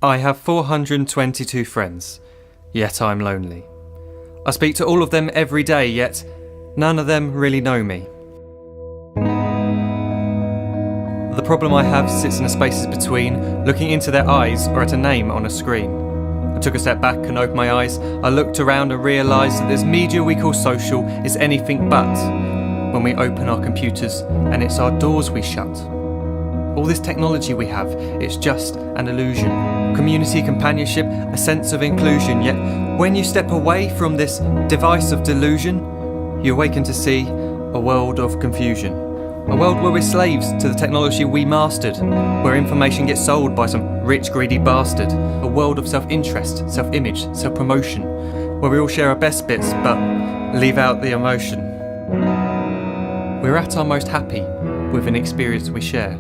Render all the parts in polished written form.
I have 422 friends, yet I'm lonely. I speak to all of them every day, yet none of them really know me. The problem I have sits in the spaces between looking into their eyes or at a name on a screen. I took a step back and opened my eyes. I looked around and realised that this media we call social is anything but when we open our computers and it's our doors we shut. All this technology we have, it's just an illusion. Community, companionship, a sense of inclusion. Yet when you step away from this device of delusion, you awaken to see a world of confusion. A world where we're slaves to the technology we mastered, where information gets sold by some rich, greedy bastard. A world of self-interest, self-image, self-promotion, where we all share our best bits but leave out the emotion. We're at our most happy with an experience we share.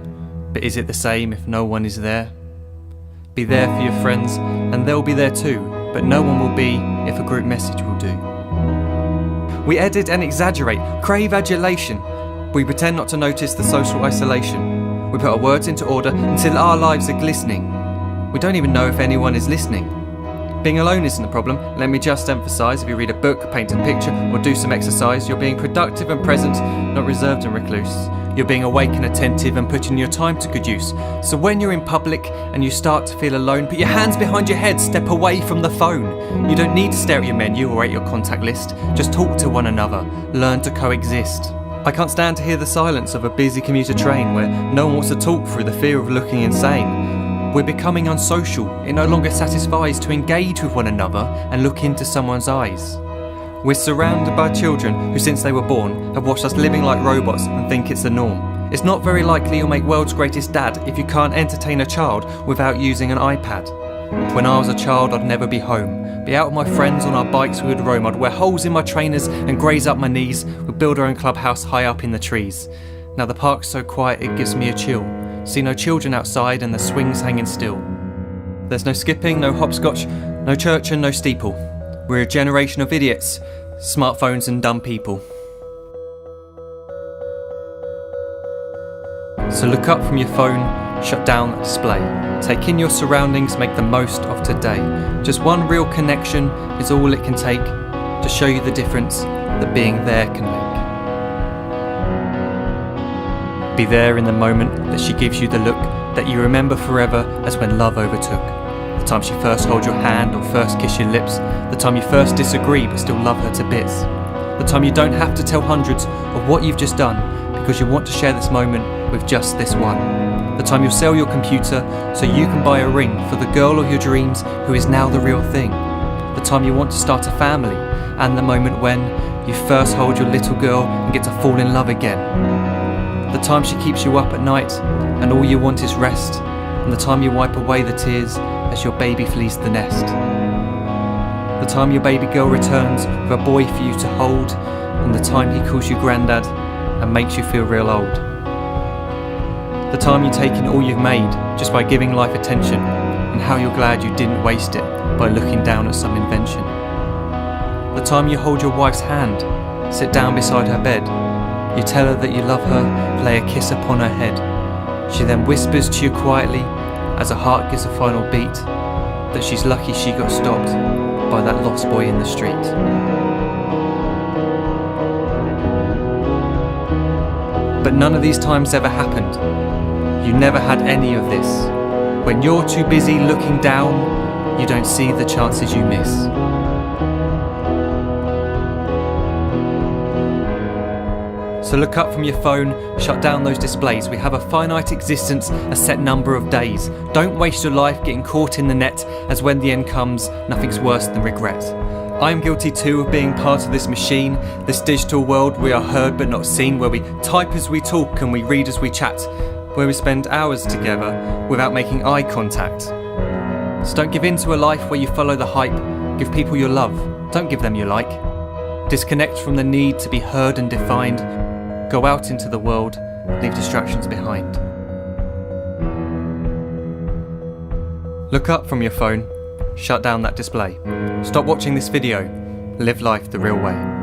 But is it the same if no one is there? Be there for your friends, and they'll be there too, but no one will be if a group message will do. We edit and exaggerate, crave adulation. We pretend not to notice the social isolation. We put our words into order until our lives are glistening. We don't even know if anyone is listening. Being alone isn't the problem. Let me just emphasise, if you read a book, paint a picture, or do some exercise, you're being productive and present, not reserved and recluse. You're being awake and attentive and putting your time to good use. So when you're in public and you start to feel alone, put your hands behind your head, step away from the phone. You don't need to stare at your menu or at your contact list. Just talk to one another. Learn to coexist. I can't stand to hear the silence of a busy commuter train where no one wants to talk through the fear of looking insane. We're becoming unsocial. It no longer satisfies to engage with one another and look into someone's eyes. We're surrounded by children who, since they were born, have watched us living like robots and think it's the norm. It's not very likely you'll make world's greatest dad if you can't entertain a child without using an iPad. When I was a child, I'd never be home. Be out with my friends on our bikes, we would roam. I'd wear holes in my trainers and graze up my knees. We'd build our own clubhouse high up in the trees. Now the park's so quiet it gives me a chill. See no children outside and the swings hanging still. There's no skipping, no hopscotch, no church and no steeple. We're a generation of idiots, smartphones and dumb people. So look up from your phone, shut down the display. Take in your surroundings, make the most of today. Just one real connection is all it can take to show you the difference that being there can make. Be there in the moment that she gives you the look that you remember forever as when love overtook. The time she first holds your hand or first kiss your lips. The time you first disagree but still love her to bits. The time you don't have to tell hundreds of what you've just done because you want to share this moment with just this one. The time you'll sell your computer so you can buy a ring for the girl of your dreams who is now the real thing. The time you want to start a family and the moment when you first hold your little girl and get to fall in love again. The time she keeps you up at night and all you want is rest. And the time you wipe away the tears as your baby flees the nest. The time your baby girl returns with a boy for you to hold, and the time he calls you granddad and makes you feel real old. The time you take in all you've made just by giving life attention, and how you're glad you didn't waste it by looking down at some invention. The time you hold your wife's hand, sit down beside her bed, you tell her that you love her, lay a kiss upon her head. She then whispers to you quietly as her heart gives a final beat that she's lucky she got stopped by that lost boy in the street. But none of these times ever happened. You never had any of this. When you're too busy looking down, you don't see the chances you miss. So look up from your phone, shut down those displays. We have a finite existence, a set number of days. Don't waste your life getting caught in the net, as when the end comes, nothing's worse than regret. I'm guilty too of being part of this machine, this digital world we are heard but not seen, where we type as we talk and we read as we chat, where we spend hours together without making eye contact. So don't give in to a life where you follow the hype. Give people your love, don't give them your like. Disconnect from the need to be heard and defined. Go out into the world, leave distractions behind. Look up from your phone, shut down that display. Stop watching this video, live life the real way.